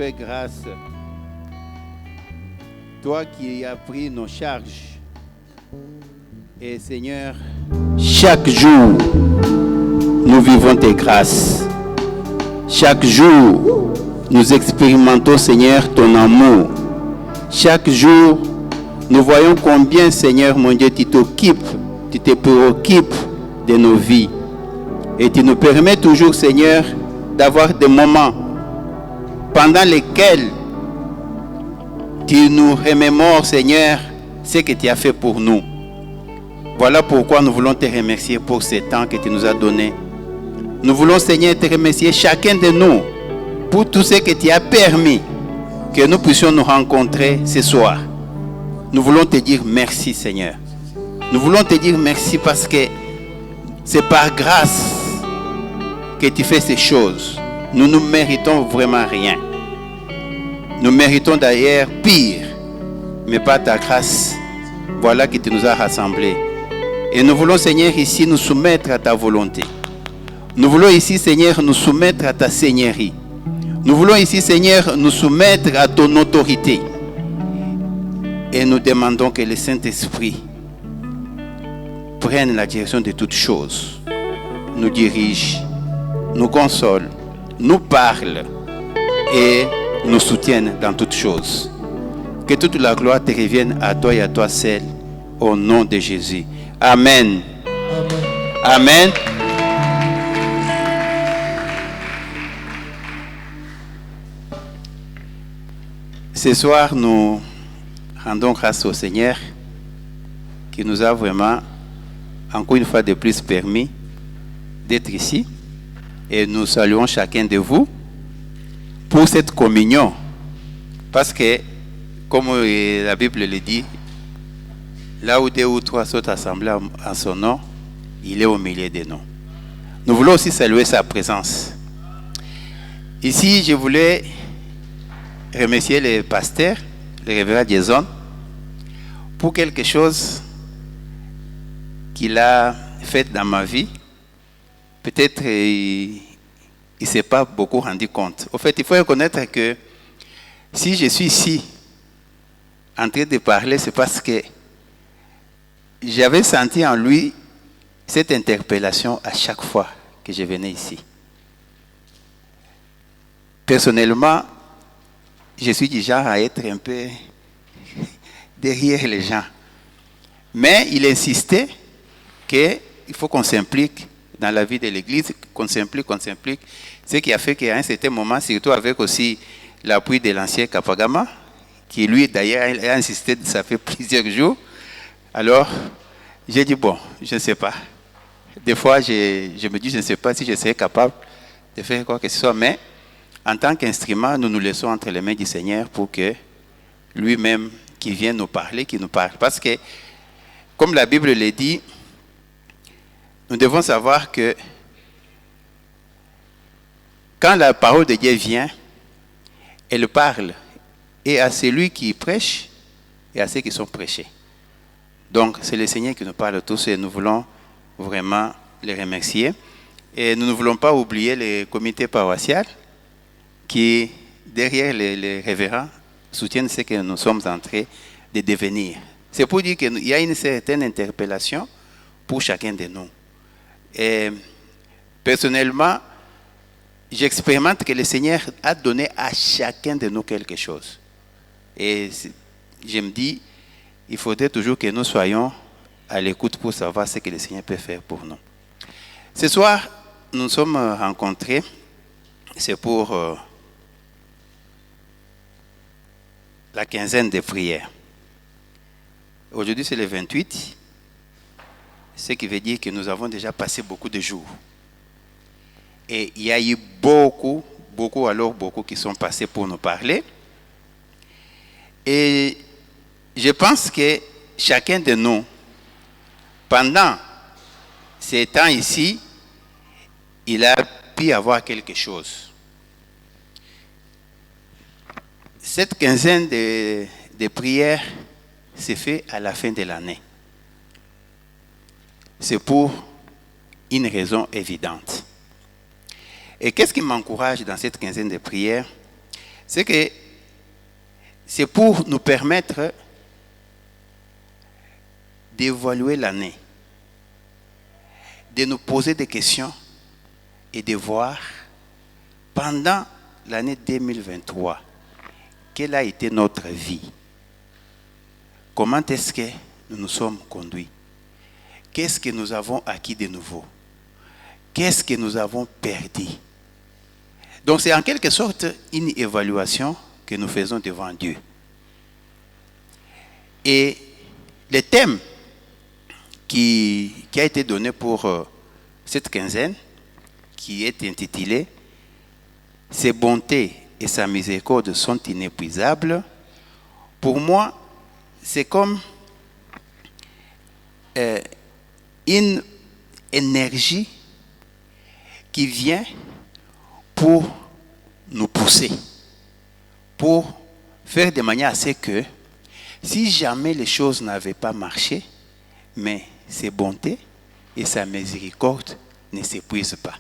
fais grâce. Toi qui as pris nos charges. Et Seigneur, chaque jour, nous vivons tes grâces. Chaque jour, nous expérimentons, Seigneur, ton amour. Chaque jour, nous voyons combien, Seigneur, mon Dieu, tu t'occupes, tu te préoccupes de nos vies. Et tu nous permets toujours, Seigneur, d'avoir des moments pendant lesquels tu nous remémores, Seigneur, ce que tu as fait pour nous. Voilà pourquoi nous voulons te remercier pour ce temps que tu nous as donné. Nous voulons, Seigneur, te remercier chacun de nous pour tout ce que tu as permis que nous puissions nous rencontrer ce soir. Nous voulons te dire merci, Seigneur. Nous voulons te dire merci parce que c'est par grâce que tu fais ces choses. Nous ne méritons vraiment rien. Nous méritons d'ailleurs pire. Mais par ta grâce, voilà que tu nous as rassemblés. Et nous voulons, Seigneur, ici nous soumettre à ta volonté. Nous voulons ici, Seigneur, nous soumettre à ta seigneurie. Nous voulons ici, Seigneur, nous soumettre à ton autorité. Et nous demandons que le Saint-Esprit prenne la direction de toutes choses, nous dirige, nous console, nous parle et nous soutienne dans toutes choses. Que toute la gloire te revienne à toi et à toi seul, au nom de Jésus. Amen. Amen. Amen. Ce soir, nous rendons grâce au Seigneur qui nous a vraiment, encore une fois de plus, permis d'être ici. Et nous saluons chacun de vous pour cette communion. Parce que, comme la Bible le dit, là où 2 ou 3 sont assemblés en son nom, il est au milieu de nous. Nous voulons aussi saluer sa présence. Ici, je voulais remercier le pasteur, le révérend Jason, pour quelque chose qu'il a fait dans ma vie. Peut-être il ne s'est pas beaucoup rendu compte. Au fait, il faut reconnaître que si je suis ici en train de parler, c'est parce que j'avais senti en lui cette interpellation à chaque fois que je venais ici. Personnellement, je suis du genre à être un peu derrière les gens. Mais il insistait qu'il faut qu'on s'implique dans la vie de l'Église, qu'on s'implique. Ce qui a fait qu'à un certain moment, surtout avec aussi l'appui de l'ancien Kapagama, qui lui d'ailleurs a insisté, ça fait plusieurs jours. Alors, j'ai dit, bon, je ne sais pas. Des fois, je me dis, je ne sais pas si je serai capable de faire quoi que ce soit, mais en tant qu'instrument, nous nous laissons entre les mains du Seigneur pour que lui-même, qui vient nous parler, qui nous parle. Parce que, comme la Bible le dit, nous devons savoir que quand la parole de Dieu vient, elle parle et à celui qui prêche et à ceux qui sont prêchés. Donc, c'est le Seigneur qui nous parle tous et nous voulons vraiment les remercier. Et nous ne voulons pas oublier les comités paroissiaux qui, derrière les révérends, soutiennent ce que nous sommes en train de devenir. C'est pour dire qu'il y a une certaine interpellation pour chacun de nous. Et personnellement, j'expérimente que le Seigneur a donné à chacun de nous quelque chose. Et je me dis, il faudrait toujours que nous soyons à l'écoute pour savoir ce que le Seigneur peut faire pour nous. Ce soir, nous nous sommes rencontrés, c'est pour la quinzaine de prières. Aujourd'hui, c'est le 28, ce qui veut dire que nous avons déjà passé beaucoup de jours. Et il y a eu beaucoup qui sont passés pour nous parler. Et je pense que chacun de nous, pendant ces temps ici, il a pu avoir quelque chose. Cette quinzaine de prières s'est fait à la fin de l'année. C'est pour une raison évidente. Et qu'est-ce qui m'encourage dans cette quinzaine de prières? c'est que c'est pour nous permettre d'évaluer l'année, de nous poser des questions et de voir pendant l'année 2023 quelle a été notre vie, comment est-ce que nous nous sommes conduits, qu'est-ce que nous avons acquis de nouveau, qu'est-ce que nous avons perdu. Donc c'est en quelque sorte une évaluation que nous faisons devant Dieu. Et le thème qui a été donné pour cette quinzaine, qui est intitulé « Ses bontés et sa miséricorde sont inépuisables », pour moi, c'est comme une énergie qui vient pour nous pousser, pour faire de manière à ce que, si jamais les choses n'avaient pas marché, mais ses bontés et sa miséricorde ne s'épuisent pas.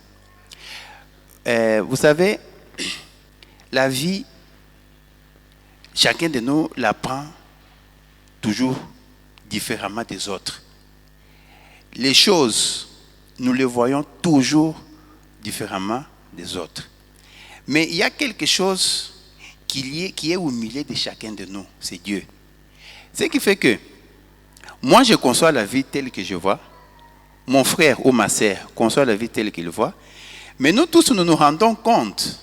Vous savez, la vie, chacun de nous la prend toujours différemment des autres. Les choses, nous les voyons toujours différemment des autres. Mais il y a quelque chose qui est au milieu de chacun de nous, c'est Dieu. Ce qui fait que moi, je conçois la vie telle que je vois, mon frère ou ma sœur conçoit la vie telle qu'il voit, mais nous tous, nous nous rendons compte,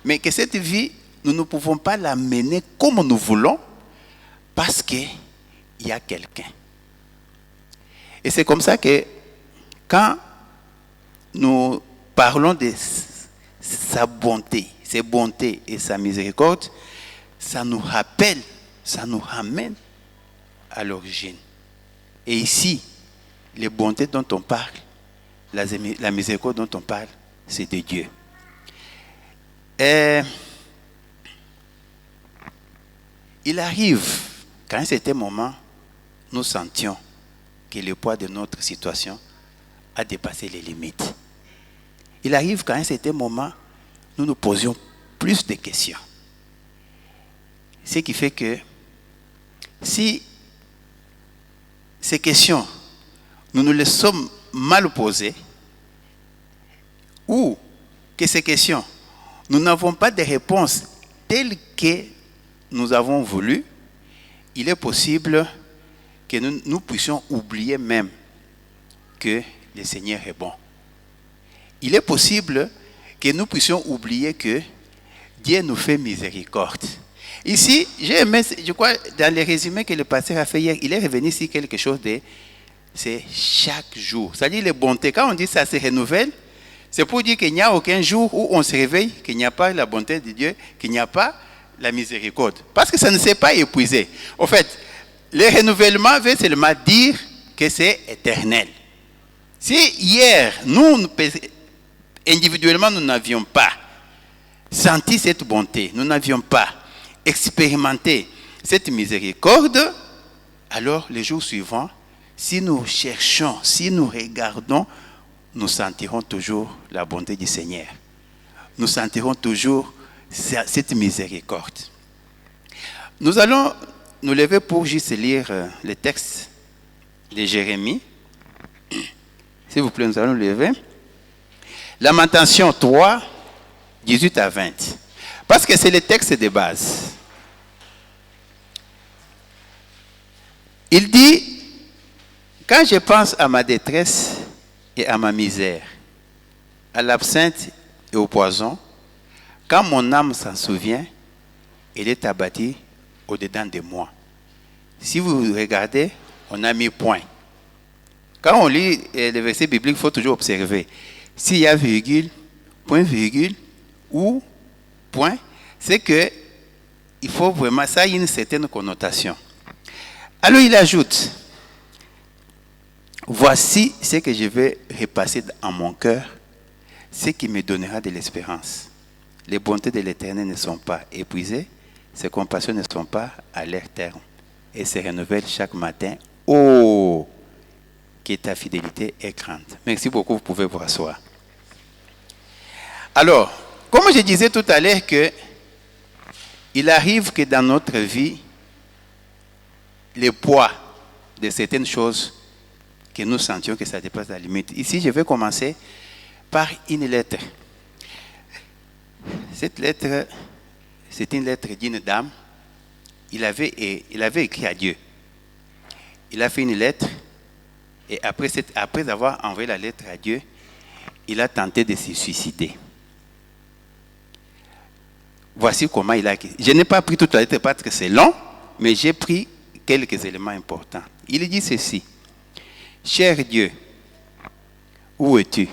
mais que cette vie, nous ne pouvons pas la mener comme nous voulons, parce qu'il y a quelqu'un. Et c'est comme ça que quand nous parlons de sa bonté, ses bontés et sa miséricorde, ça nous rappelle, ça nous ramène à l'origine. Et ici, les bontés dont on parle, la miséricorde dont on parle, c'est de Dieu. Il arrive qu'à un certain moment, nous sentions que le poids de notre situation a dépassé les limites. Il arrive qu'à un certain moment, nous nous posions plus de questions. Ce qui fait que si ces questions, nous nous les sommes mal posées, ou que ces questions, nous n'avons pas de réponses telles que nous avons voulu, il est possible que nous puissions oublier même que le Seigneur est bon. Il est possible que nous puissions oublier que Dieu nous fait miséricorde. Ici, j'ai aimé, je crois, dans les résumés que le pasteur a fait hier, il est revenu ici quelque chose de, c'est chaque jour. C'est-à-dire les bontés. Quand on dit ça se renouvelle, c'est pour dire qu'il n'y a aucun jour où on se réveille, qu'il n'y a pas la bonté de Dieu, qu'il n'y a pas la miséricorde. Parce que ça ne s'est pas épuisé. En fait, le renouvellement veut seulement dire que c'est éternel. Si hier, nous, individuellement, nous n'avions pas senti cette bonté, nous n'avions pas expérimenté cette miséricorde, alors les jours suivants, si nous cherchons, si nous regardons, nous sentirons toujours la bonté du Seigneur. Nous sentirons toujours cette miséricorde. Nous allons nous lever pour juste lire le texte de Jérémie. S'il vous plaît, nous allons nous lever. Lamentation 3, 18 à 20. Parce que c'est le texte de base. Il dit, quand je pense à ma détresse et à ma misère, à l'absinthe et au poison, quand mon âme s'en souvient, elle est abattue au-dedans de moi. Si vous regardez, on a mis point. Quand on lit les versets bibliques, il faut toujours observer. S'il y a virgule, point virgule ou point, c'est que il faut vraiment, ça a une certaine connotation. Alors il ajoute, voici ce que je vais repasser en mon cœur, ce qui me donnera de l'espérance. Les bontés de l'Éternel ne sont pas épuisées, ses compassions ne sont pas à leur terme et se renouvellent chaque matin. Oh, que ta fidélité est grande. Merci beaucoup, vous pouvez vous asseoir. Alors, comme je disais tout à l'heure que Il arrive que dans notre vie, le poids de certaines choses que nous sentions que ça dépasse la limite. Ici, je vais commencer par une lettre. Cette lettre, c'est une lettre d'une dame. Il avait écrit à Dieu. Il a fait une lettre et après avoir envoyé la lettre à Dieu, il a tenté de se suicider. Voici comment il a écrit. Je n'ai pas pris toute la lettre parce que c'est long, mais j'ai pris quelques éléments importants. Il dit ceci. Cher Dieu, où es-tu?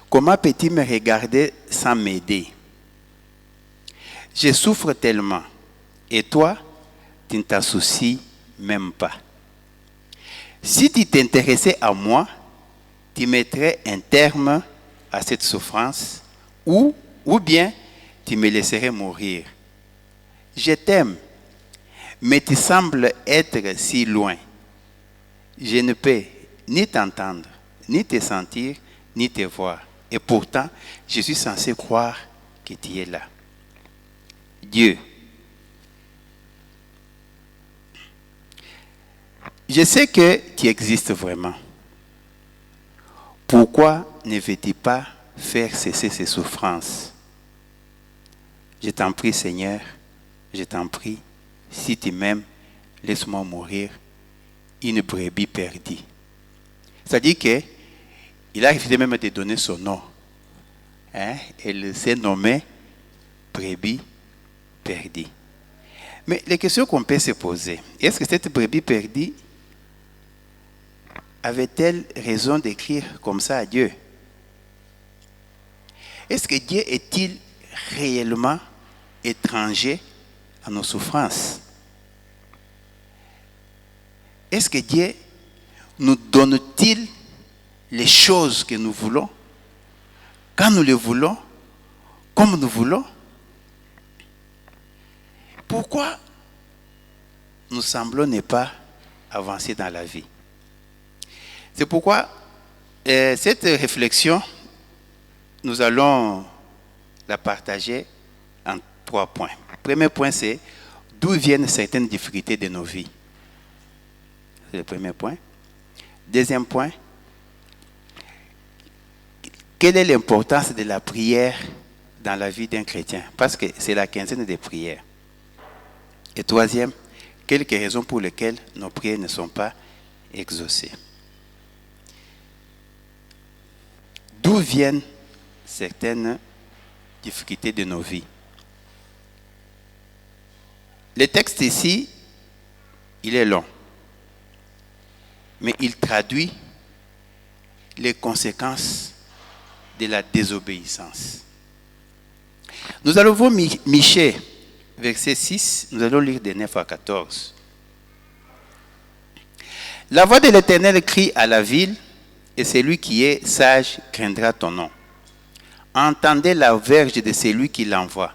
Comment peux-tu me regarder sans m'aider? Je souffre tellement. Et toi, tu ne t'associes même pas. Si tu t'intéressais à moi, tu mettrais un terme à cette souffrance ou bien tu me laisserais mourir. Je t'aime, mais tu sembles être si loin. Je ne peux ni t'entendre, ni te sentir, ni te voir. Et pourtant, je suis censé croire que tu es là. Dieu, je sais que tu existes vraiment. Pourquoi ne veux-tu pas faire cesser ces souffrances? Je t'en prie, Seigneur, je t'en prie, si tu m'aimes, laisse-moi mourir une brebis perdue. C'est-à-dire qu'il a refusé même de donner son nom. Elle s'est nommée brebis perdue. Mais les questions qu'on peut se poser, est-ce que cette brebis perdue avait-elle raison d'écrire comme ça à Dieu? Est-ce que Dieu est-il réellement étranger à nos souffrances? Est-ce que Dieu nous donne-t-il les choses que nous voulons, quand nous les voulons, comme nous voulons? Pourquoi nous semblons ne pas avancer dans la vie? C'est pourquoi cette réflexion, nous allons la partager en 3 points. Le premier point, c'est d'où viennent certaines difficultés de nos vies. C'est le premier point. Deuxième point, quelle est l'importance de la prière dans la vie d'un chrétien? Parce que c'est la quinzaine des prières. Et troisième, quelques raisons pour lesquelles nos prières ne sont pas exaucées. D'où viennent certaines difficultés de nos vies? Le texte ici, il est long, mais il traduit les conséquences de la désobéissance. Nous allons voir Michée, verset 6, nous allons lire de 9 à 14. La voix de l'Éternel crie à la ville, et celui qui est sage craindra ton nom. Entendez la verge de celui qui l'envoie.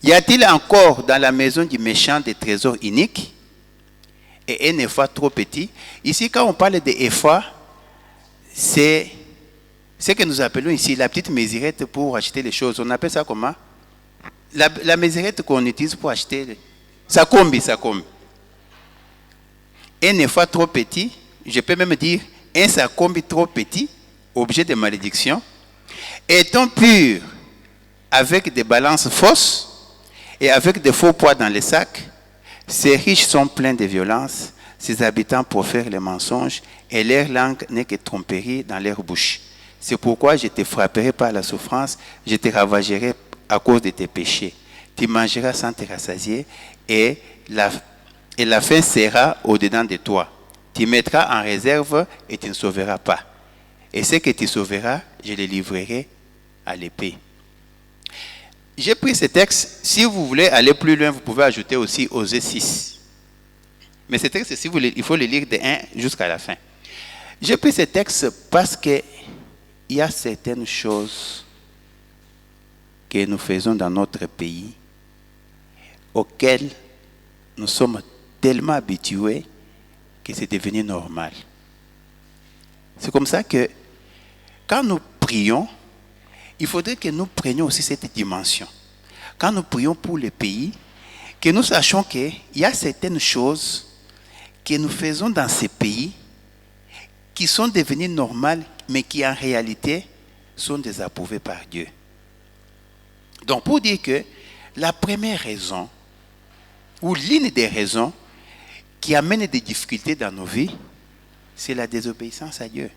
Y a-t-il encore dans la maison du méchant des trésors iniques et un épha trop petit? Ici, quand on parle d'épha, c'est ce que nous appelons ici la petite mesurette pour acheter les choses. On appelle ça comment? La mesurette qu'on utilise pour acheter. Ça combi. Un épha trop petit, je peux même dire un sacombi trop petit, objet de malédiction. Étant pur avec des balances fausses et avec des faux poids dans les sacs, ces riches sont pleins de violence, ces habitants profèrent les mensonges et leur langue n'est que tromperie dans leur bouche. C'est pourquoi je te frapperai par la souffrance, je te ravagerai à cause de tes péchés. Tu mangeras sans te rassasier et la faim sera au-dedans de toi. Tu mettras en réserve et tu ne sauveras pas. Et ce que tu sauveras, je les livrerai à l'épée. J'ai pris ce texte. Si vous voulez aller plus loin, vous pouvez ajouter aussi Osée 6. Mais ce texte, si vous voulez, il faut le lire de 1 jusqu'à la fin. J'ai pris ce texte parce qu'il y a certaines choses que nous faisons dans notre pays auxquelles nous sommes tellement habitués que c'est devenu normal. C'est comme ça que quand nous prions, il faudrait que nous prenions aussi cette dimension. quand nous prions pour le pays, que nous sachions qu'il y a certaines choses que nous faisons dans ces pays qui sont devenues normales, mais qui en réalité sont désapprouvées par Dieu. Donc pour dire que la première raison, ou l'une des raisons qui amène des difficultés dans nos vies, c'est la désobéissance à Dieu.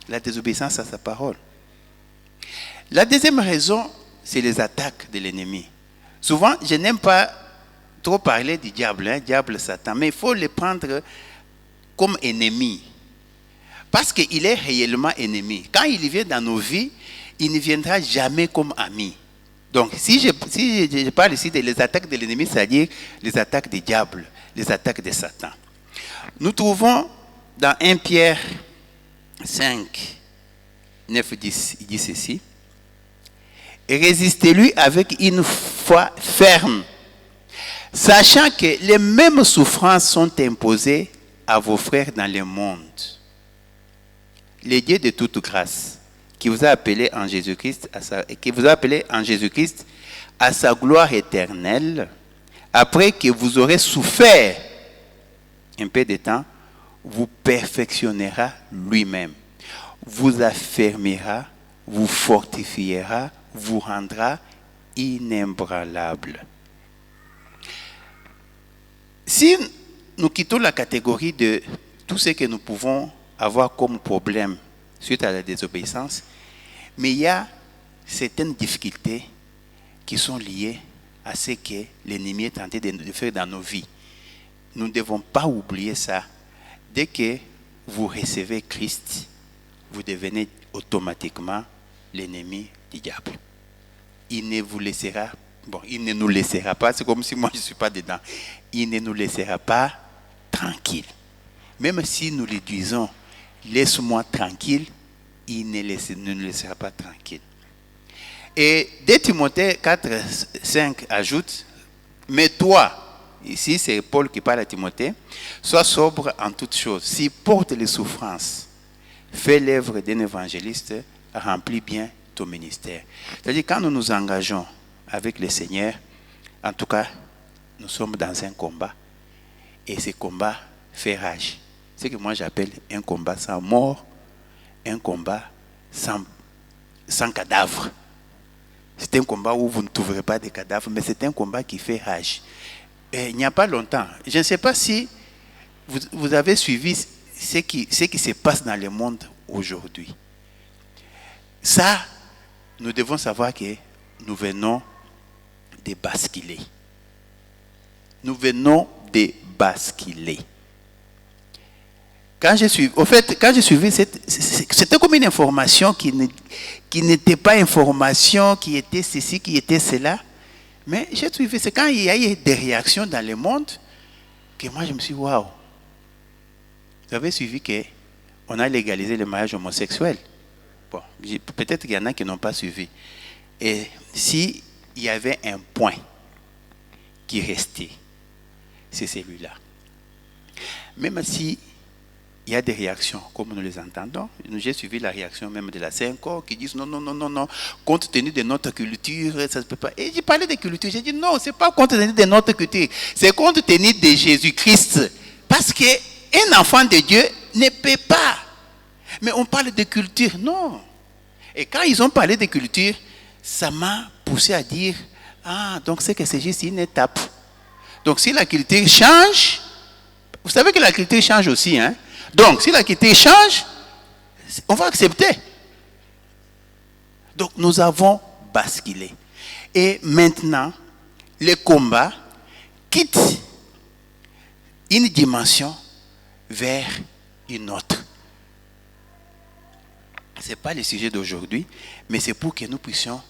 La désobéissance à sa parole. La deuxième raison, c'est les attaques de l'ennemi. Souvent, je n'aime pas trop parler du diable, diable, Satan, mais il faut le prendre comme ennemi. Parce qu'il est réellement ennemi. Quand il vient dans nos vies, il ne viendra jamais comme ami. Donc, si je parle ici des attaques de l'ennemi, c'est-à-dire les attaques du diable, les attaques de Satan. Nous trouvons dans 1 Pierre 5, 9, 10, il dit ceci. Et résistez-lui avec une foi ferme, sachant que les mêmes souffrances sont imposées à vos frères dans le monde. Le Dieu de toute grâce, qui vous a appelé en Jésus-Christ à sa gloire éternelle, après que vous aurez souffert un peu de temps, vous perfectionnera lui-même, vous affermira, vous fortifiera, vous rendra inébranlable. Si nous quittons la catégorie de tout ce que nous pouvons avoir comme problème suite à la désobéissance, mais il y a certaines difficultés qui sont liées à ce que l'ennemi est tenté de faire dans nos vies. Nous ne devons pas oublier ça. Dès que vous recevez Christ, vous devenez automatiquement l'ennemi du diable. Il ne nous laissera pas, c'est comme si moi je ne suis pas dedans, il ne nous laissera pas tranquille. Même si nous lui disons, laisse-moi tranquille, il ne nous laissera pas tranquille. Et 2 Timothée 4, 5 ajoute, mais toi, ici c'est Paul qui parle à Timothée, sois sobre en toutes choses, supporte les souffrances, fais l'œuvre d'un évangéliste, remplis bien ton ministère. C'est-à-dire quand nous nous engageons avec le Seigneur, en tout cas, nous sommes dans un combat, et ce combat fait rage. C'est ce que moi j'appelle un combat sans mort, un combat sans cadavre. C'est un combat où vous ne trouverez pas de cadavres, mais c'est un combat qui fait rage. Et il n'y a pas longtemps, je ne sais pas si vous avez suivi ce qui se passe dans le monde aujourd'hui. Ça, nous devons savoir que nous venons de basculer. Nous venons de basculer. Quand j'ai suivi, c'était comme une information qui n'était pas information, qui était ceci, qui était cela. Mais j'ai suivi, c'est quand il y a eu des réactions dans le monde que moi je me suis dit, waouh. Vous avez suivi qu'on a légalisé le mariage homosexuel. Bon, peut-être qu'il y en a qui n'ont pas suivi. Et s'il y avait un point qui restait, c'est celui-là. Même si il y a des réactions, comme nous les entendons. J'ai suivi la réaction même de la CNCO qui disent non, compte tenu de notre culture, ça ne se peut pas. Et j'ai parlé de culture, j'ai dit non, ce n'est pas compte tenu de notre culture, c'est compte tenu de Jésus-Christ. Parce qu'un enfant de Dieu ne peut pas. Mais on parle de culture, non. Et quand ils ont parlé de culture, ça m'a poussé à dire, donc c'est que c'est juste une étape. Donc si la culture change, vous savez que la culture change aussi, hein. Donc, si la culture change, on va accepter. Donc, nous avons basculé. Et maintenant, le combat quitte une dimension vers une autre. Ce n'est pas le sujet d'aujourd'hui, mais c'est pour que nous puissions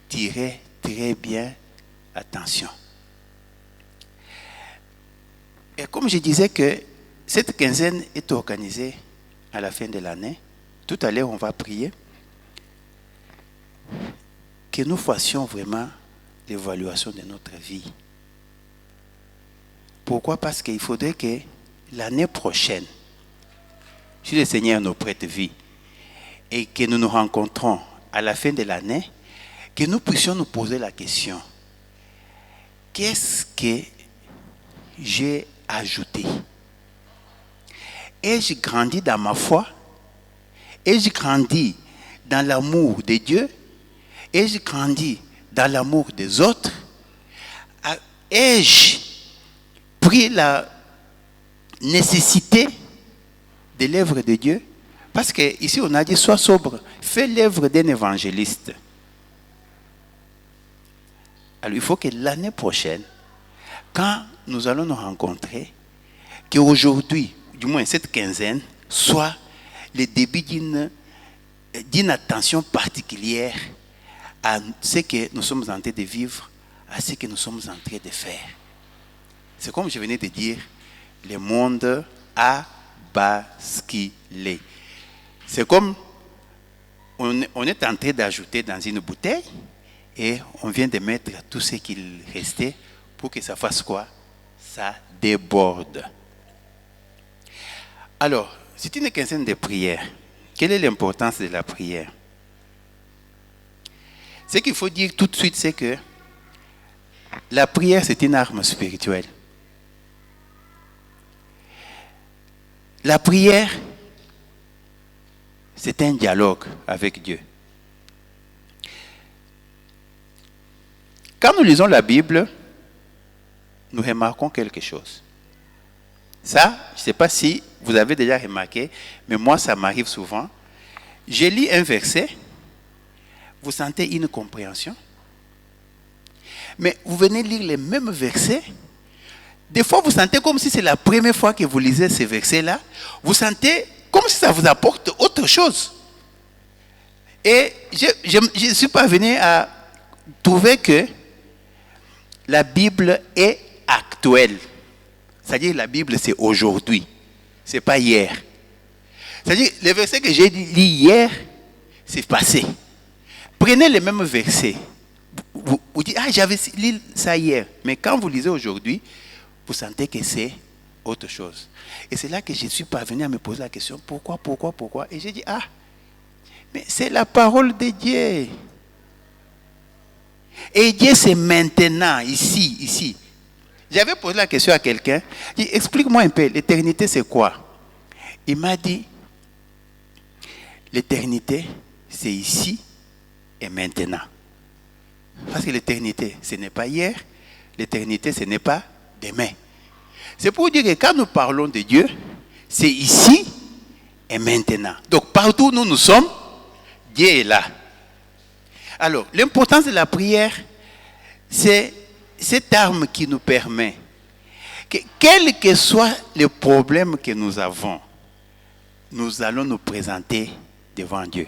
tirer très bien attention. Et comme je disais que cette quinzaine est organisée à la fin de l'année. Tout à l'heure, on va prier. Que nous fassions vraiment l'évaluation de notre vie. Pourquoi? Parce qu'il faudrait que l'année prochaine, si le Seigneur nous prête vie, et que nous nous rencontrons à la fin de l'année, que nous puissions nous poser la question, qu'est-ce que j'ai ajouté? Ai-je grandi dans ma foi? Ai-je grandi dans l'amour de Dieu? Ai-je grandi dans l'amour des autres? Ai-je pris la nécessité de l'œuvre de Dieu? Parce qu'ici on a dit sois sobre, fais l'œuvre d'un évangéliste. Alors il faut que l'année prochaine, quand nous allons nous rencontrer, qu'aujourd'hui, du moins cette quinzaine, soit le début d'une attention particulière à ce que nous sommes en train de vivre, à ce que nous sommes en train de faire. C'est comme je venais de dire, le monde a basculé. C'est comme on est en train d'ajouter dans une bouteille et on vient de mettre tout ce qu'il restait pour que ça fasse quoi? Ça déborde. Alors, c'est une quinzaine de prières. Quelle est l'importance de la prière? Ce qu'il faut dire tout de suite, c'est que la prière, c'est une arme spirituelle. La prière, c'est un dialogue avec Dieu. Quand nous lisons la Bible, nous remarquons quelque chose. Ça, je ne sais pas si vous avez déjà remarqué, mais moi, ça m'arrive souvent. Je lis un verset, vous sentez une compréhension, mais vous venez lire les mêmes versets. Des fois, vous sentez comme si c'est la première fois que vous lisez ces versets-là. Vous sentez comme si ça vous apporte autre chose. Et je suis parvenu à trouver que la Bible est actuelle. C'est-à-dire la Bible, c'est aujourd'hui. Ce n'est pas hier. C'est-à-dire les versets que j'ai lus hier, c'est passé. Prenez les mêmes versets. Vous dites, j'avais lu ça hier. Mais quand vous lisez aujourd'hui, vous sentez que c'est autre chose. Et c'est là que je suis parvenu à me poser la question, pourquoi? Et j'ai dit, mais c'est la parole de Dieu. Et Dieu, c'est maintenant, ici. J'avais posé la question à quelqu'un, j'ai dit, explique-moi un peu, l'éternité, c'est quoi? Il m'a dit, l'éternité, c'est ici et maintenant. Parce que l'éternité, ce n'est pas hier, l'éternité, ce n'est pas demain. C'est pour dire que quand nous parlons de Dieu, c'est ici et maintenant. Donc partout où nous sommes, Dieu est là. Alors, l'importance de la prière, c'est cette arme qui nous permet, que, quel que soit le problème que nous avons, nous allons nous présenter devant Dieu.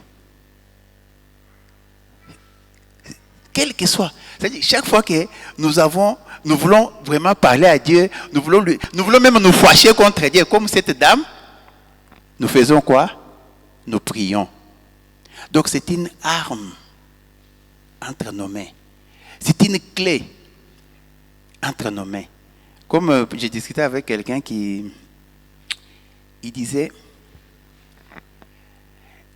Quel que soit. C'est-à-dire, chaque fois que nous voulons vraiment parler à Dieu, nous voulons même nous fâcher contre Dieu, comme cette dame, nous faisons quoi? Nous prions. Donc c'est une arme entre nos mains. C'est une clé entre nos mains. Comme j'ai discuté avec quelqu'un il disait,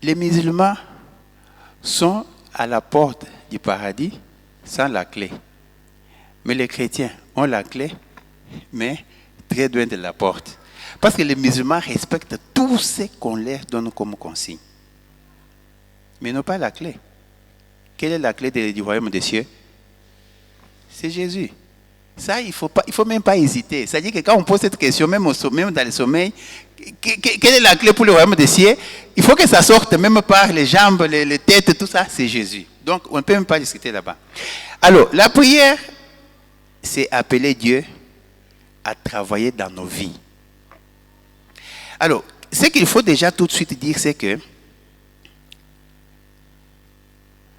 les musulmans sont à la porte du paradis sans la clé. Mais les chrétiens ont la clé, mais très loin de la porte. Parce que les musulmans respectent tout ce qu'on leur donne comme consigne. Mais ils n'ont pas la clé. Quelle est la clé du royaume des cieux? C'est Jésus. Ça, il ne faut même pas hésiter. C'est-à-dire que quand on pose cette question, même dans le sommeil, quelle est la clé pour le royaume des cieux? Il faut que ça sorte même par les jambes, les têtes, tout ça, c'est Jésus. Donc, on ne peut même pas discuter là-bas. Alors, la prière, c'est appeler Dieu à travailler dans nos vies. Alors, ce qu'il faut déjà tout de suite dire, c'est que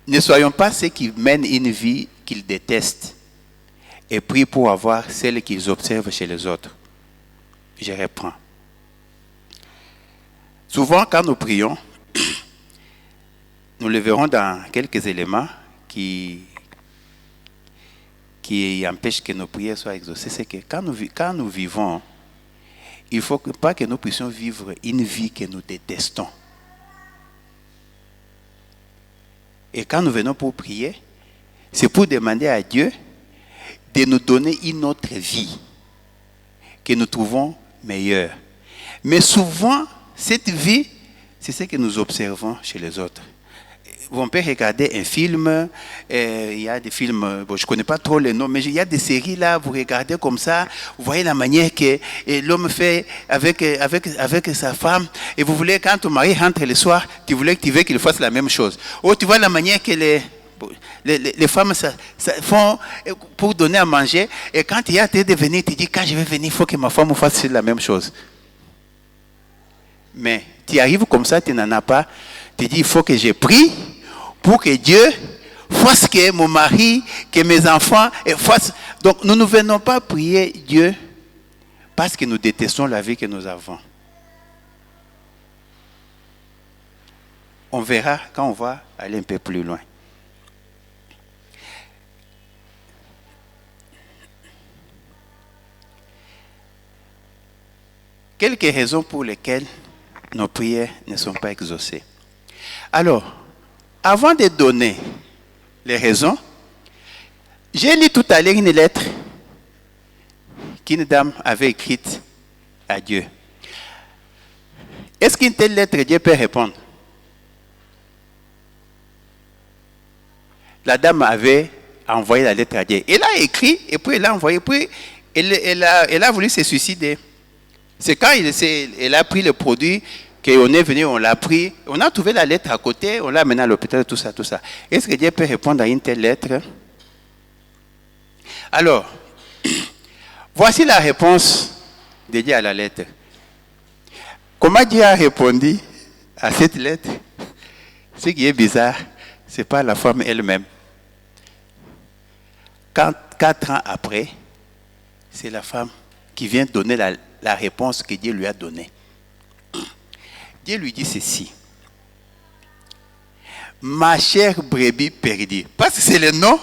ne soyons pas ceux qui mènent une vie qu'ils détestent et prient pour avoir celle qu'ils observent chez les autres. Je reprends. Souvent, quand nous prions, nous le verrons dans quelques éléments qui empêchent que nos prières soient exaucées. C'est que quand nous vivons, il ne faut pas que nous puissions vivre une vie que nous détestons. Et quand nous venons pour prier, c'est pour demander à Dieu de nous donner une autre vie que nous trouvons meilleure. Mais souvent, cette vie, c'est ce que nous observons chez les autres. On peut regarder un film, il y a des films, bon, je ne connais pas trop les noms, mais il y a des séries là, vous regardez comme ça, vous voyez la manière que l'homme fait avec sa femme, et vous voulez, quand ton mari rentre le soir, tu veux qu'il fasse la même chose. Ou tu vois la manière que les femmes ça font pour donner à manger, et quand il y a de venir, tu dis, quand je vais venir, il faut que ma femme fasse la même chose. Mais tu arrives comme ça, tu n'en as pas, tu dis, il faut que je prie pour que Dieu fasse que mon mari, que mes enfants fassent. Donc nous ne venons pas prier Dieu parce que nous détestons la vie que nous avons. On verra quand on va aller un peu plus loin. Quelques raisons pour lesquelles nos prières ne sont pas exaucées. Alors, avant de donner les raisons, j'ai lu tout à l'heure une lettre qu'une dame avait écrite à Dieu. Est-ce qu'une telle lettre, Dieu peut répondre? La dame avait envoyé la lettre à Dieu. Elle a écrit, et puis elle a envoyé, puis elle a voulu se suicider. C'est quand elle a pris le produit, qu'on est venu, on l'a pris, on a trouvé la lettre à côté, on l'a amené à l'hôpital, tout ça, tout ça. Est-ce que Dieu peut répondre à une telle lettre? Alors, voici la réponse de Dieu à la lettre. Comment Dieu a répondu à cette lettre? Ce qui est bizarre, ce n'est pas la femme elle-même. 4 ans après, c'est la femme qui vient donner la réponse que Dieu lui a donnée. Dieu lui dit ceci. Ma chère brebis perdue. Parce que c'est le nom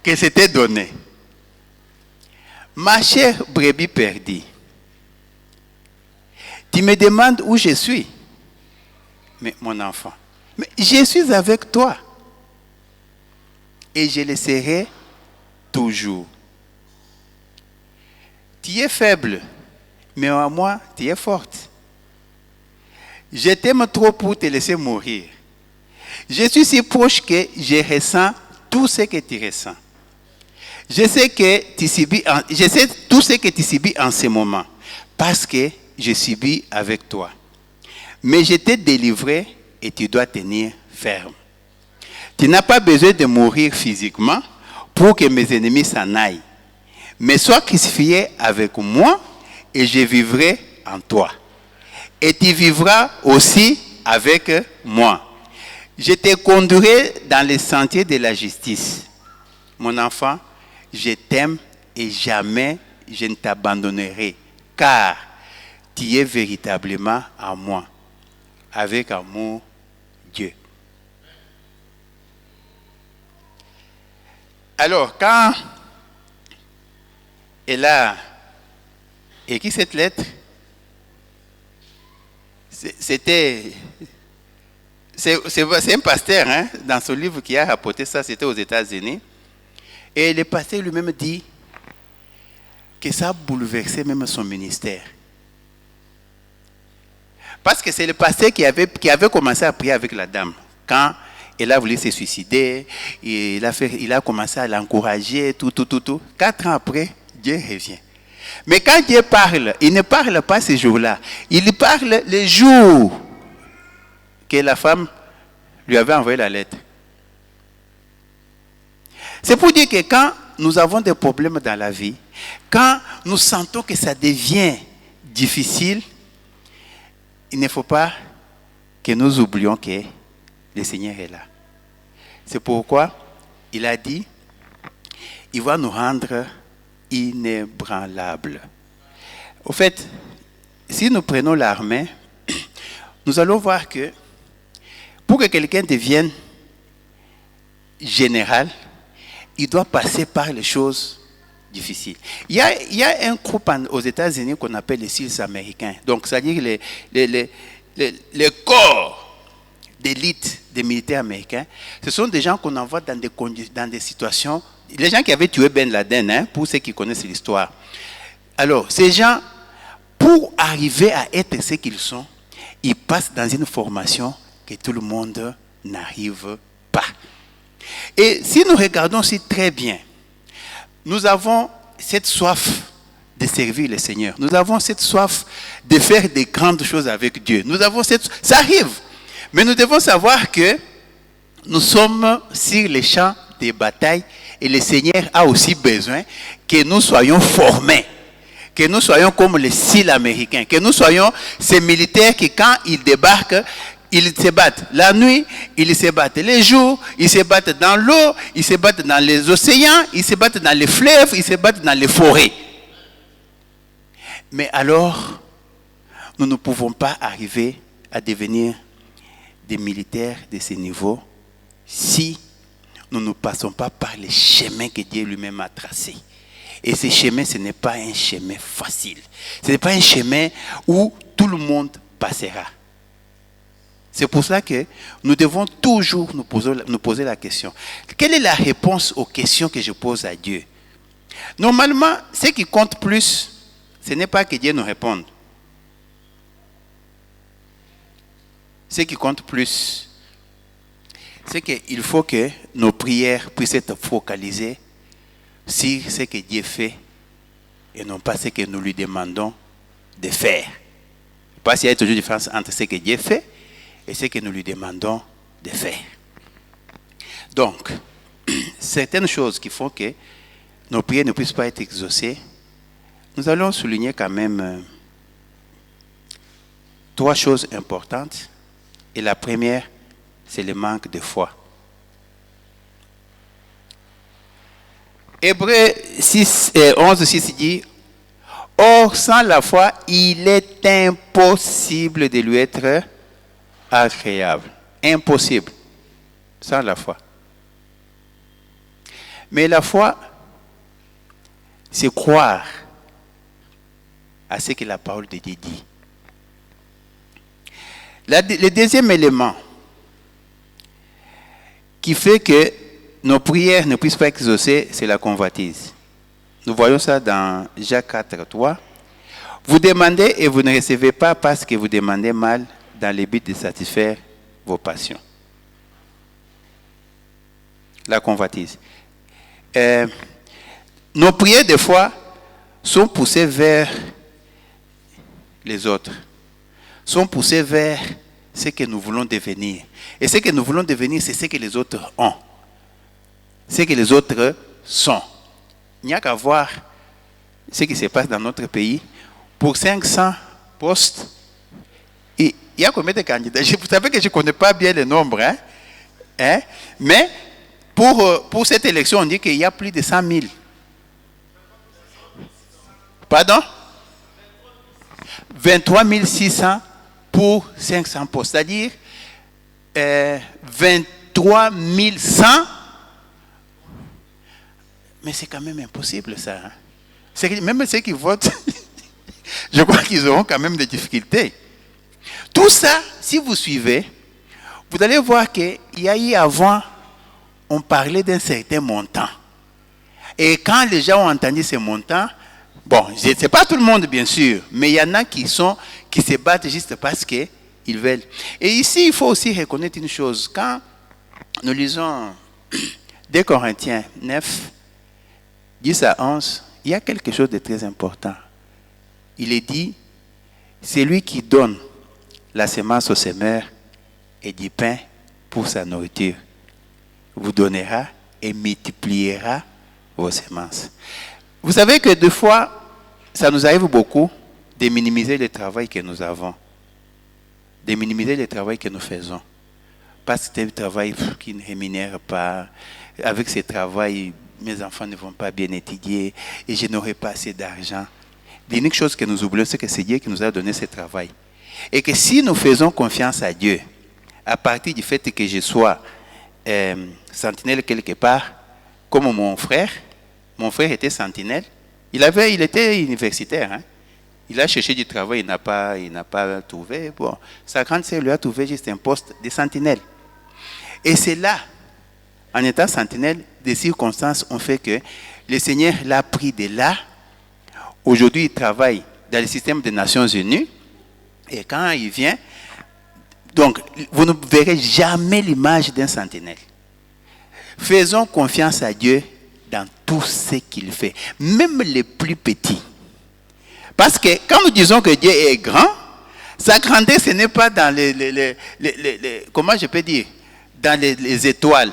que c'était donné. Ma chère brebis perdue. Tu me demandes où je suis. Mais mon enfant, mais je suis avec toi. Et je le serai toujours. Tu es faible, mais en moi, tu es forte. Je t'aime trop pour te laisser mourir. Je suis si proche que je ressens tout ce que tu ressens. Je sais tout ce que tu subis en ce moment, parce que je subis avec toi. Mais je t'ai délivré et tu dois tenir ferme. Tu n'as pas besoin de mourir physiquement pour que mes ennemis s'en aillent. Mais sois crucifié avec moi et je vivrai en toi. Et tu vivras aussi avec moi. Je te conduirai dans les sentiers de la justice. Mon enfant, je t'aime et jamais je ne t'abandonnerai, car tu es véritablement en moi, avec amour, Dieu. Alors, quand elle a écrit cette lettre, c'est un pasteur, hein, dans son livre qui a rapporté ça, c'était aux États-Unis. Et le pasteur lui-même dit que ça a bouleversé même son ministère. Parce que c'est le pasteur qui avait commencé à prier avec la dame. Quand elle a voulu se suicider, il a commencé à l'encourager, tout. 4 ans après, Dieu revient. Mais quand Dieu parle, il ne parle pas ces jours-là. Il parle les jours que la femme lui avait envoyé la lettre. C'est pour dire que quand nous avons des problèmes dans la vie, quand nous sentons que ça devient difficile, il ne faut pas que nous oublions que le Seigneur est là. C'est pourquoi il a dit, il va nous rendre inébranlables. Au fait, si nous prenons l'armée, nous allons voir que pour que quelqu'un devienne général, il doit passer par les choses difficiles. Il y a un groupe aux États-Unis qu'on appelle les SEALs américains. Donc, c'est-à-dire les corps d'élite des militaires américains. Ce sont des gens qu'on envoie dans des situations les gens qui avaient tué Ben Laden, hein, pour ceux qui connaissent l'histoire. Alors, ces gens, pour arriver à être ce qu'ils sont, ils passent dans une formation que tout le monde n'arrive pas. Et si nous regardons aussi très bien, nous avons cette soif de servir le Seigneur. Nous avons cette soif de faire des grandes choses avec Dieu. Ça arrive. Mais nous devons savoir que nous sommes sur les champs de bataille et le Seigneur a aussi besoin que nous soyons formés. Que nous soyons comme les SEAL américains. Que nous soyons ces militaires qui, quand ils débarquent, ils se battent la nuit, ils se battent les jours, ils se battent dans l'eau, ils se battent dans les océans, ils se battent dans les fleuves, ils se battent dans les forêts. Mais alors, nous ne pouvons pas arriver à devenir des militaires de ce niveau si nous ne passons pas par les chemins que Dieu lui-même a tracés. Et ce chemin, ce n'est pas un chemin facile. Ce n'est pas un chemin où tout le monde passera. C'est pour ça que nous devons toujours nous poser la question. Quelle est la réponse aux questions que je pose à Dieu? Normalement, ce qui compte plus, ce n'est pas que Dieu nous réponde. Ce qui compte plus, c'est qu'il faut que nos prières puissent être focalisées sur ce que Dieu fait et non pas ce que nous lui demandons de faire. Parce qu'il y a toujours une différence entre ce que Dieu fait et ce que nous lui demandons de faire. Donc, certaines choses qui font que nos prières ne puissent pas être exaucées, nous allons souligner quand même 3 choses importantes. Et la première, c'est le manque de foi. Hébreux 11:6 dit, « Or, sans la foi, il est impossible de lui être agréable. » Impossible. Sans la foi. Mais la foi, c'est croire à ce que la parole de Dieu dit. Le deuxième élément qui fait que nos prières ne puissent pas être exaucées, c'est la convoitise. Nous voyons ça dans Jacques 4:3. Vous demandez et vous ne recevez pas parce que vous demandez mal dans le but de satisfaire vos passions. La convoitise. Nos prières, des fois, sont poussées vers les autres, sont poussées vers ce que nous voulons devenir. Et ce que nous voulons devenir, c'est ce que les autres ont, ce que les autres sont. Il n'y a qu'à voir ce qui se passe dans notre pays. Pour 500 postes, il y a combien de candidats? Vous savez que je ne connais pas bien le nombre, hein? Mais pour cette élection, on dit qu'il y a plus de 100 000. Pardon? 23 600 pour 500 postes, c'est-à-dire 23 100. Mais c'est quand même impossible ça. Hein? Même ceux qui votent, je crois qu'ils auront quand même des difficultés. Tout ça, si vous suivez, vous allez voir qu'il y a eu avant, on parlait d'un certain montant. Et quand les gens ont entendu ce montant, bon, ce n'est pas tout le monde bien sûr, mais il y en a qui se battent juste parce qu'ils veulent. Et ici, il faut aussi reconnaître une chose. Quand nous lisons 2 Corinthiens 9, 10 à 11, il y a quelque chose de très important. Il est dit, c'est lui qui donne la semence au semeur et du pain pour sa nourriture. Vous donnera et multipliera vos semences. Vous savez que des fois, ça nous arrive beaucoup de minimiser le travail que nous avons, de minimiser le travail que nous faisons. Parce que c'est un travail qui ne rémunère pas. Avec ce travail, mes enfants ne vont pas bien étudier et je n'aurai pas assez d'argent. L'unique chose que nous oublions, c'est que c'est Dieu qui nous a donné ce travail. Et que si nous faisons confiance à Dieu, à partir du fait que je sois sentinelle quelque part, comme mon frère était sentinelle, il était universitaire. Hein? Il a cherché du travail, il n'a pas trouvé. Bon, sa grande sœur lui a trouvé juste un poste de sentinelle. Et c'est là, en étant sentinelle, des circonstances ont fait que le Seigneur l'a pris de là. Aujourd'hui, il travaille dans le système des Nations Unies. Et quand il vient, donc, vous ne verrez jamais l'image d'un sentinelle. Faisons confiance à Dieu dans tout ce qu'il fait, même les plus petits. Parce que quand nous disons que Dieu est grand, sa grandeur, ce n'est pas dans comment je peux dire, dans les étoiles.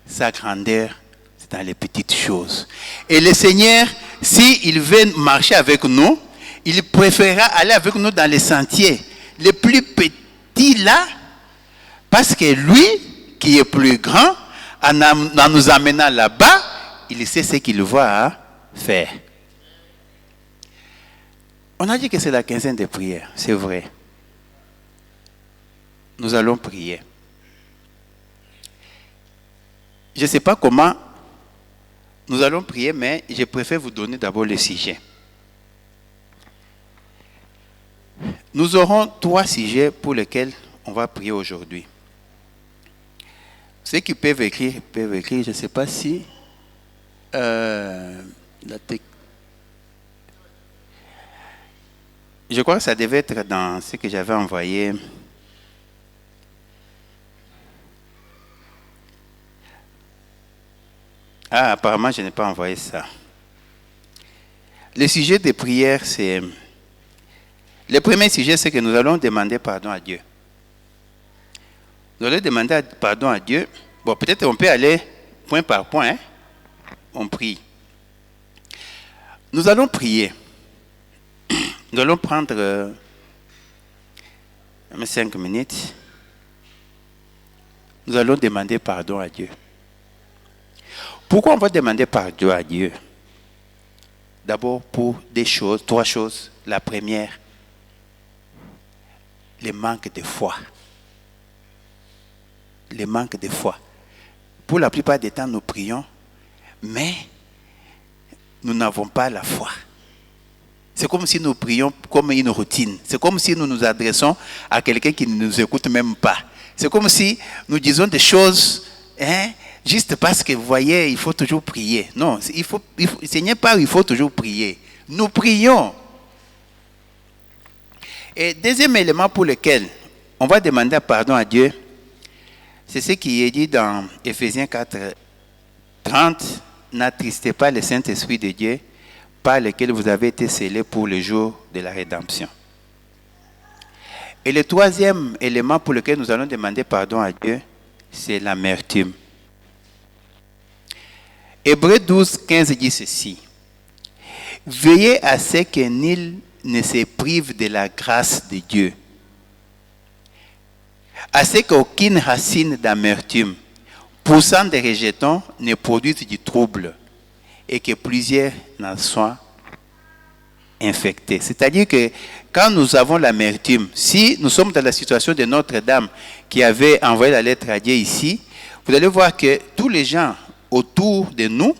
Sa grandeur, c'est dans les petites choses. Et le Seigneur, s'il veut marcher avec nous, il préférera aller avec nous dans les sentiers les plus petits là, parce que lui, qui est plus grand, en nous amenant là-bas, il sait ce qu'il va faire. On a dit que c'est la quinzaine de prières, c'est vrai. Nous allons prier. Je ne sais pas comment nous allons prier, mais je préfère vous donner d'abord le sujet. Nous aurons 3 sujets pour lesquels on va prier aujourd'hui. Ceux qui peuvent écrire, je ne sais pas si je crois que ça devait être dans ce que j'avais envoyé. Ah, apparemment, je n'ai pas envoyé ça. Le sujet des prières, c'est... Le premier sujet, c'est que nous allons demander pardon à Dieu. Nous allons demander pardon à Dieu. Bon, peut-être on peut aller point par point. Hein? On prie. Nous allons prier. Nous allons prendre 5 minutes. Nous allons demander pardon à Dieu. Pourquoi on va demander pardon à Dieu? D'abord pour 3 choses. La première, le manque de foi. Le manque de foi. Pour la plupart des temps, nous prions, mais nous n'avons pas la foi. C'est comme si nous prions comme une routine. C'est comme si nous nous adressons à quelqu'un qui ne nous écoute même pas. C'est comme si nous disons des choses, juste parce que vous voyez, il faut toujours prier. Non, ce n'est pas il faut toujours prier. Nous prions. Et deuxième élément pour lequel on va demander pardon à Dieu, c'est ce qui est dit dans Éphésiens 4, 30. N'attristez pas le Saint-Esprit de Dieu, par lequel vous avez été scellés pour le jour de la rédemption. Et le troisième élément pour lequel nous allons demander pardon à Dieu, c'est l'amertume. Hébreux 12, 15 dit ceci. Veillez à ce que nul ne se prive de la grâce de Dieu, à ce qu'aucune racine d'amertume, poussant des rejetons, ne produise du trouble et que plusieurs n'en soient infectés. C'est-à-dire que quand nous avons l'amertume, si nous sommes dans la situation de Notre-Dame qui avait envoyé la lettre à Dieu ici, vous allez voir que tous les gens autour de nous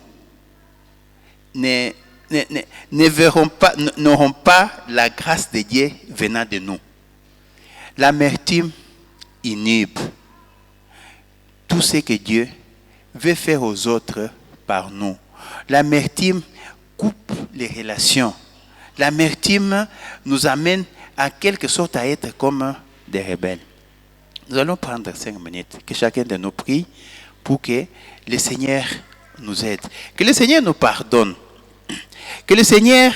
n'auront pas la grâce de Dieu venant de nous. L'amertume inhibe tout ce que Dieu veut faire aux autres par nous. L'amertume coupe les relations. L'amertume nous amène à quelque sorte à être comme des rebelles. Nous allons prendre 5 minutes, que chacun de nous prie pour que le Seigneur nous aide. Que le Seigneur nous pardonne. Que le Seigneur,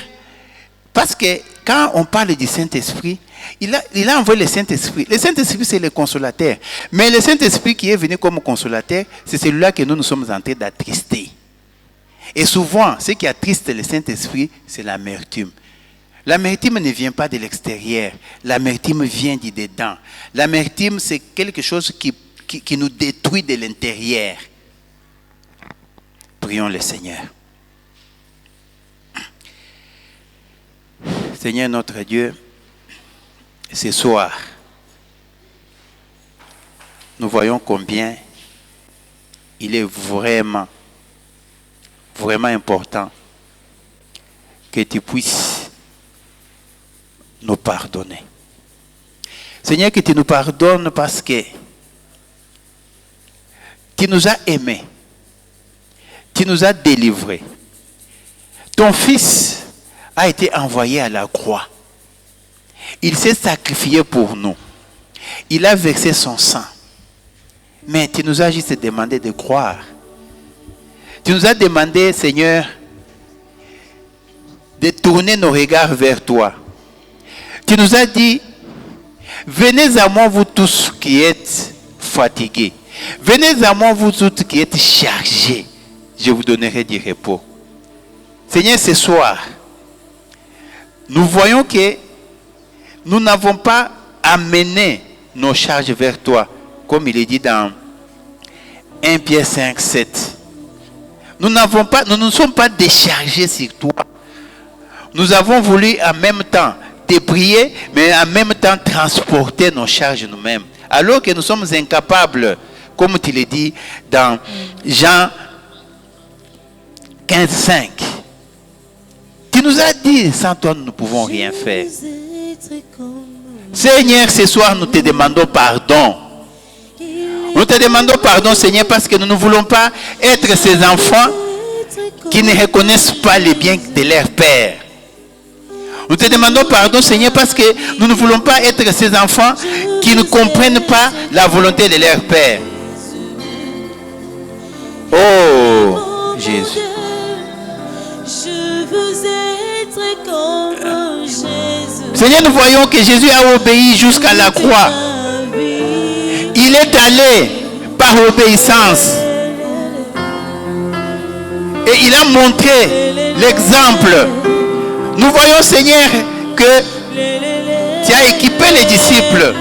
parce que quand on parle du Saint-Esprit, il a envoyé le Saint-Esprit. Le Saint-Esprit, c'est le consolateur. Mais le Saint-Esprit qui est venu comme consolateur, c'est celui-là que nous sommes en train d'attrister. Et souvent, ce qui attriste le Saint-Esprit, c'est l'amertume. L'amertume ne vient pas de l'extérieur. L'amertume vient du dedans. L'amertume, c'est quelque chose qui nous détruit de l'intérieur. Prions le Seigneur. Seigneur notre Dieu, ce soir, nous voyons combien il est vraiment important que tu puisses nous pardonner. Seigneur, que tu nous pardonnes parce que tu nous as aimés. tu nous as délivrés. Ton Fils a été envoyé à la croix. Il s'est sacrifié pour nous. Il a versé son sang. Mais tu nous as juste demandé de croire. Tu nous as demandé, Seigneur, de tourner nos regards vers toi. Tu nous as dit, venez à moi vous tous qui êtes fatigués. Venez à moi vous tous qui êtes chargés. Je vous donnerai du repos. Seigneur, ce soir, nous voyons que nous n'avons pas amené nos charges vers toi, comme il est dit dans 1 Pierre 5, 7. Nous ne nous sommes pas déchargés sur toi. Nous avons voulu en même temps te prier, mais en même temps transporter nos charges nous-mêmes. Alors que nous sommes incapables, comme tu l'as dit dans Jean 15, 5. Tu nous as dit, sans toi nous ne pouvons rien faire. Seigneur, ce soir nous te demandons pardon. Nous te demandons pardon, Seigneur, parce que nous ne voulons pas être ces enfants qui ne reconnaissent pas les biens de leur Père. Nous te demandons pardon, Seigneur, parce que nous ne voulons pas être ces enfants qui ne comprennent pas la volonté de leur Père. Oh, Jésus. Je veux être comme Jésus. Seigneur, nous voyons que Jésus a obéi jusqu'à la croix. Il est allé par obéissance. Et il a montré l'exemple. Nous voyons, Seigneur, que tu as équipé les disciples.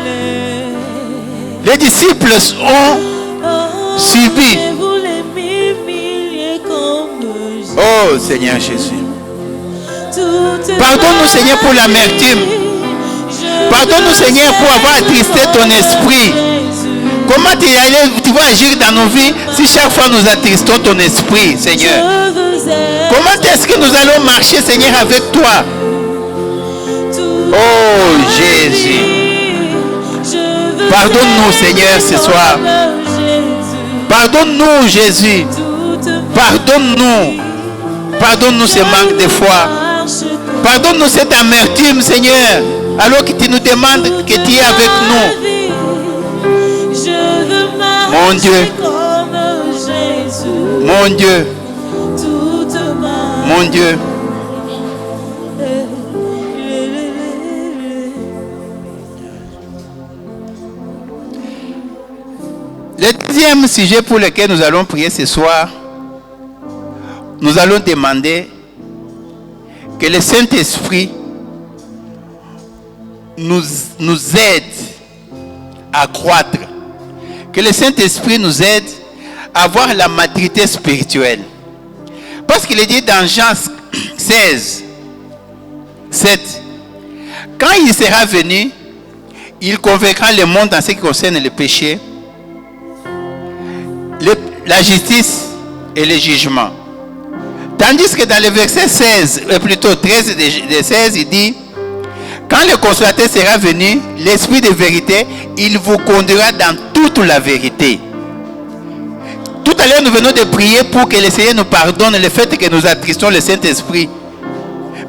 Les disciples ont suivi. Oh, Seigneur Jésus. Pardonne-nous, Seigneur, pour l'amertume. Pardonne-nous, Seigneur, pour avoir attristé ton esprit. Comment tu vas agir dans nos vies si chaque fois nous attristons ton esprit, Seigneur? Comment est-ce que nous allons marcher, Seigneur, avec toi? Oh, Jésus. Pardonne-nous, Seigneur, ce soir. Pardonne-nous, Jésus. Pardonne-nous. Pardonne-nous ce manque de foi. Pardonne-nous cette amertume, Seigneur, alors que tu nous demandes que tu es avec nous. Mon Dieu. Mon Dieu. Mon Dieu. Le deuxième sujet pour lequel nous allons prier ce soir, nous allons demander que le Saint-Esprit nous aide à croître. Que le Saint-Esprit nous aide à avoir la maturité spirituelle. Parce qu'il est dit dans Jean 16, 7, quand il sera venu, il convaincra le monde en ce qui concerne le péché, la justice et le jugement. Tandis que dans le verset 16, plutôt 13 de 16, il dit, quand le consolateur sera venu, l'Esprit de vérité, il vous conduira dans toute la vérité. Tout à l'heure, nous venons de prier pour que le Seigneur nous pardonne le fait que nous attristons le Saint-Esprit.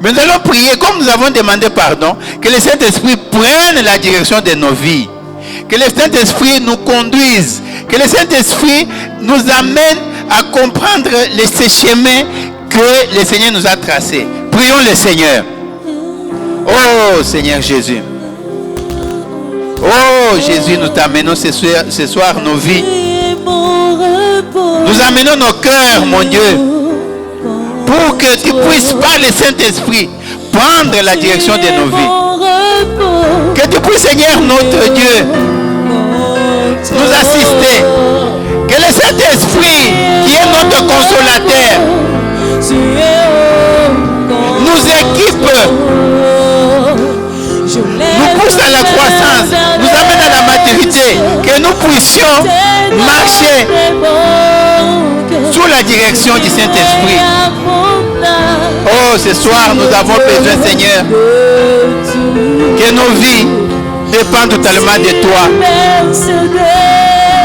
Mais nous allons prier, comme nous avons demandé pardon, que le Saint-Esprit prenne la direction de nos vies. Que le Saint-Esprit nous conduise. Que le Saint-Esprit nous amène à comprendre ces chemins que le Seigneur nous a tracés. Prions le Seigneur. Oh Seigneur Jésus. Oh Jésus, nous t'amenons ce soir nos vies. Nous amenons nos cœurs, mon Dieu, pour que tu puisses par le Saint-Esprit prendre la direction de nos vies. Que tu puisses, Seigneur notre Dieu, nous assister. Que le Saint-Esprit, qui est notre consolateur, nous équipe, nous pousse à la croissance, nous amène à la maturité, que nous puissions marcher sous la direction du Saint-Esprit. Oh, ce soir, nous avons besoin, Seigneur, que nos vies dépendent totalement de toi.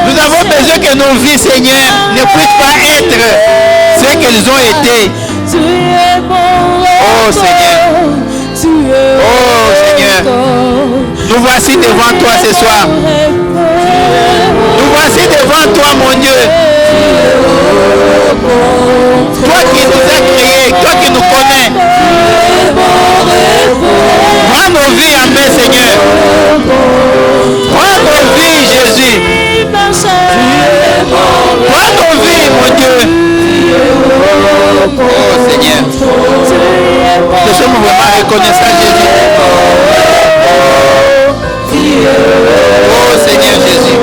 Nous avons besoin que nos vies, Seigneur, ne puissent pas être ce qu'elles ont été. Oh Seigneur. Oh Seigneur. Nous voici devant toi ce soir. Nous voici devant toi, mon Dieu. Toi qui nous as créés, toi qui nous connais. Prends nos vies en main, Seigneur. Prends nos vies, Jésus. Prends nos vies, mon Dieu. Oh Seigneur. Nous sommes vraiment reconnaissants, Jésus. Oh Seigneur Jésus.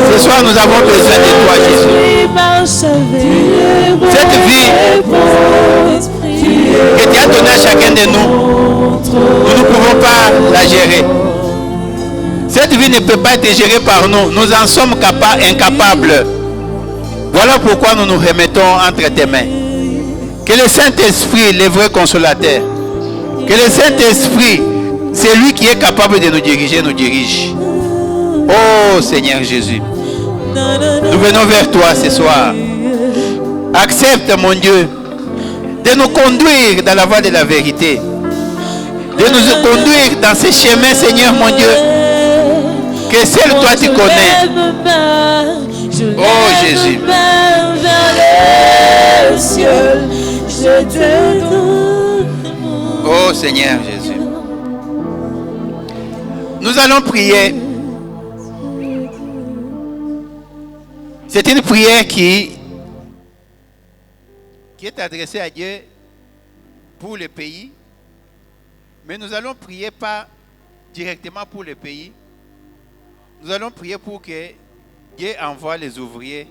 Ce soir, nous avons besoin de toi, Jésus. Cette vie que tu as donnée à chacun de nous, nous ne pouvons pas la gérer. Cette vie ne peut pas être gérée par nous. Nous en sommes incapables. Voilà pourquoi nous nous remettons entre tes mains. Que le Saint-Esprit, le vrai consolateur, que le Saint-Esprit, c'est lui qui est capable de nous diriger, nous dirige. Oh Seigneur Jésus, nous venons vers toi ce soir. Accepte, mon Dieu, de nous conduire dans la voie de la vérité. De nous conduire dans ces chemins, Seigneur, mon Dieu, que seul toi tu connais. Oh Jésus. Oh Seigneur Jésus. Nous allons prier. C'est une prière qui est adressée à Dieu pour le pays. Mais nous allons prier pas directement pour le pays. Nous allons prier pour que Dieu envoie les ouvriers.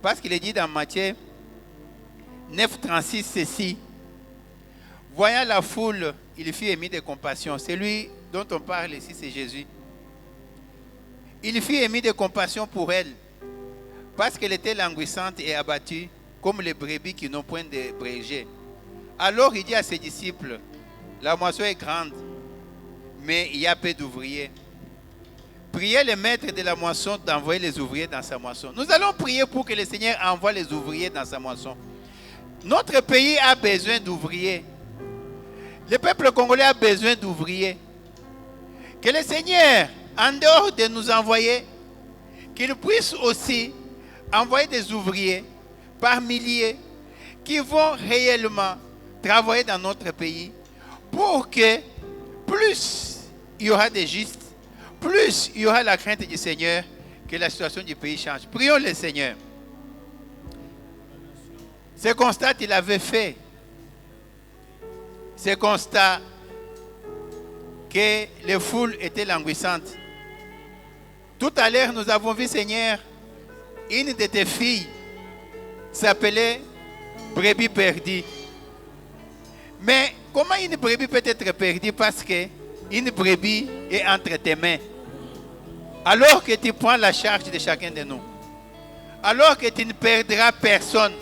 Parce qu'il est dit dans Matthieu 9,36 ceci. Voyant la foule, il fut ému de compassion. Celui dont on parle ici, c'est Jésus. Il fut ému de compassion pour elle, parce qu'elle était languissante et abattue, comme les brebis qui n'ont point de berger. Alors il dit à ses disciples, la moisson est grande, mais il y a peu d'ouvriers. Priez le maître de la moisson d'envoyer les ouvriers dans sa moisson. Nous allons prier pour que le Seigneur envoie les ouvriers dans sa moisson. Notre pays a besoin d'ouvriers. Le peuple congolais a besoin d'ouvriers. Que le Seigneur, en dehors de nous envoyer, qu'il puisse aussi envoyer des ouvriers par milliers qui vont réellement travailler dans notre pays pour que plus il y aura des justes, plus il y aura la crainte du Seigneur, que la situation du pays change. Prions le Seigneur. Ce constat, il avait fait. Ce constat que les foules étaient languissantes. Tout à l'heure, nous avons vu, Seigneur, une de tes filles s'appelait brebis perdue. Mais comment une brebis peut être perdue? Parce qu'une brebis est entre tes mains. Alors que tu prends la charge de chacun de nous. Alors que tu ne perdras personne.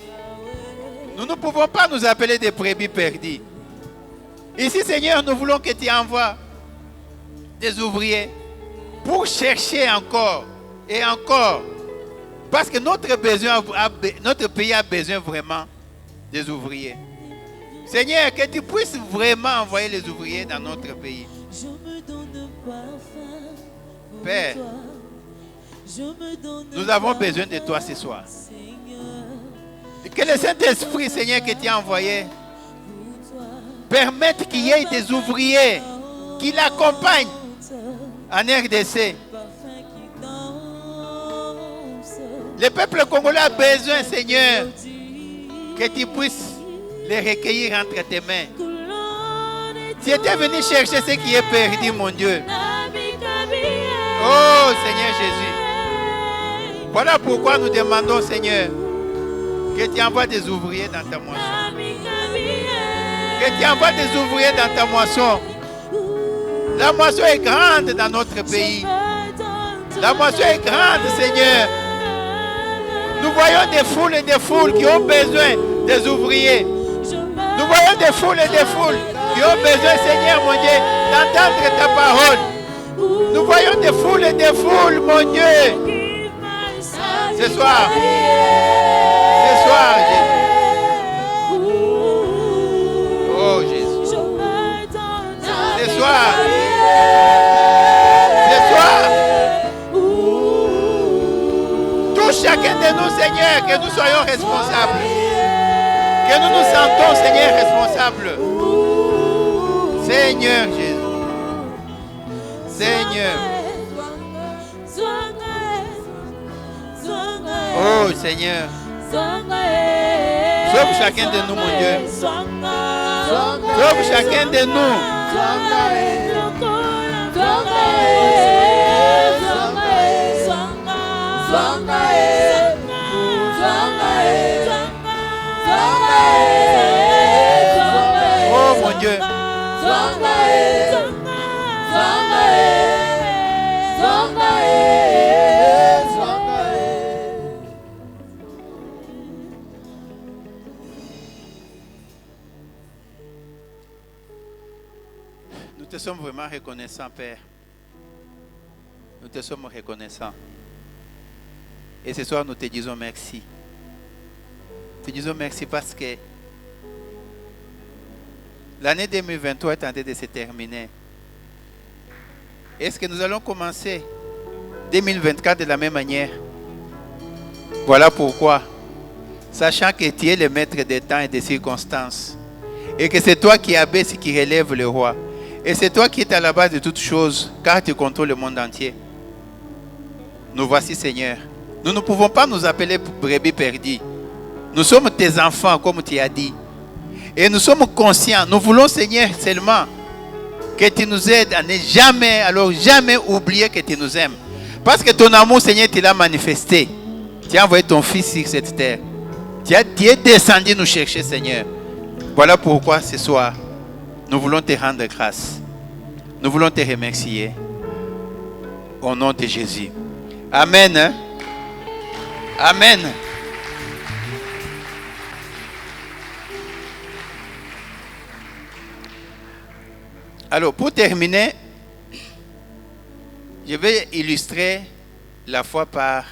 Nous ne pouvons pas nous appeler des brebis perdues. Ici, Seigneur, nous voulons que tu envoies des ouvriers pour chercher encore et encore. Parce que notre pays a besoin vraiment des ouvriers. Seigneur, que tu puisses vraiment envoyer les ouvriers dans notre pays. Père, nous avons besoin de toi ce soir. Que le Saint-Esprit, Seigneur, que tu as envoyé, permette qu'il y ait des ouvriers qui l'accompagnent en RDC. Le peuple congolais a besoin, Seigneur, que tu puisses les recueillir entre tes mains. Tu étais venu chercher ce qui est perdu, mon Dieu. Oh, Seigneur Jésus. Voilà pourquoi nous demandons, Seigneur, que tu envoies des ouvriers dans ta moisson. Que tu envoies des ouvriers dans ta moisson. La moisson est grande dans notre pays. La moisson est grande, Seigneur. Nous voyons des foules et des foules qui ont besoin des ouvriers. Nous voyons des foules et des foules qui ont besoin, Seigneur mon Dieu, d'entendre ta parole. Nous voyons des foules et des foules, mon Dieu. Ce soir, Jésus. Oh Jésus. Ce soir. Touche chacun de nous, Seigneur, que nous soyons responsables. Que nous nous sentons, Seigneur, responsables. Seigneur Jésus. Seigneur. Oh Seigneur. Sauve chacun de nous, mon Dieu. Sauve chacun de nous. Oh mon Dieu. Nous te sommes vraiment reconnaissants, Père. Nous te sommes reconnaissants. Et ce soir, nous te disons merci. Te disons merci parce que l'année 2023 est en train de se terminer. Est-ce que nous allons commencer 2024 de la même manière? Voilà pourquoi, sachant que tu es le maître des temps et des circonstances, et que c'est toi qui abaisse et qui relève le roi, et c'est toi qui es à la base de toutes choses, car tu contrôles le monde entier. Nous voici, Seigneur. Nous ne pouvons pas nous appeler brebis perdus. Nous sommes tes enfants, comme tu as dit. Et nous sommes conscients. Nous voulons, Seigneur, seulement que tu nous aides à ne jamais, alors jamais oublier que tu nous aimes. Parce que ton amour, Seigneur, tu l'as manifesté. Tu as envoyé ton Fils sur cette terre. Tu es descendu nous chercher, Seigneur. Voilà pourquoi ce soir, nous voulons te rendre grâce. Nous voulons te remercier. Au nom de Jésus. Amen. Amen. Alors, pour terminer, je vais illustrer la foi par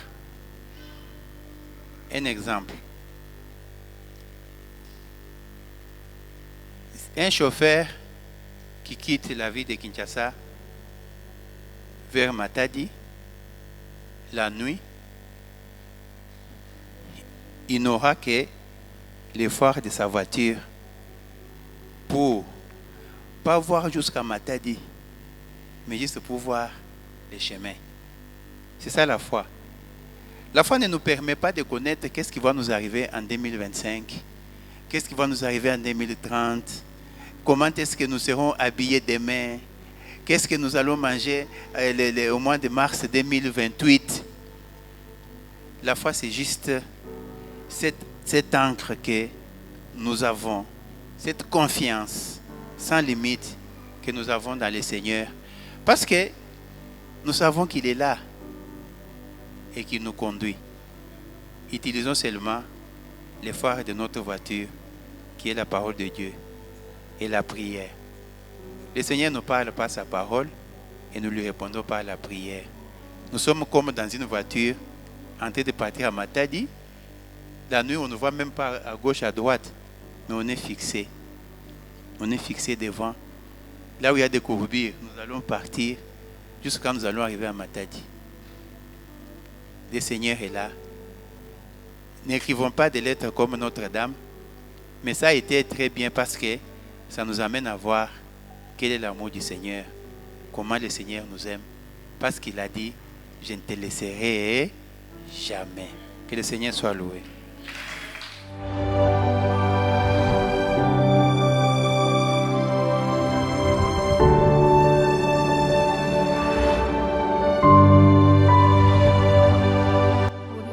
un exemple. Un chauffeur qui quitte la ville de Kinshasa vers Matadi la nuit, il n'aura que les phares de sa voiture pour pas voir jusqu'à Matadi, mais juste pour voir les chemins. C'est ça la foi. La foi ne nous permet pas de connaître qu'est-ce qui va nous arriver en 2025, qu'est-ce qui va nous arriver en 2030, comment est-ce que nous serons habillés demain, qu'est-ce que nous allons manger au mois de mars 2028. La foi, c'est juste cette encre que nous avons, cette confiance sans limite que nous avons dans le Seigneur. Parce que nous savons qu'il est là et qu'il nous conduit. Utilisons seulement les phares de notre voiture, qui est la parole de Dieu et la prière. Le Seigneur nous parle par sa parole et nous lui répondons par la prière. Nous sommes comme dans une voiture en train de partir à Matadi. La nuit, on ne voit même pas à gauche, à droite, mais on est fixé. On est fixé devant. Là où il y a des courbures, nous allons partir jusqu'à nous allons arriver à Matadi. Le Seigneur est là. N'écrivons pas des lettres comme Notre-Dame, mais ça a été très bien parce que ça nous amène à voir quel est l'amour du Seigneur, comment le Seigneur nous aime, parce qu'il a dit, je ne te laisserai jamais. Que le Seigneur soit loué.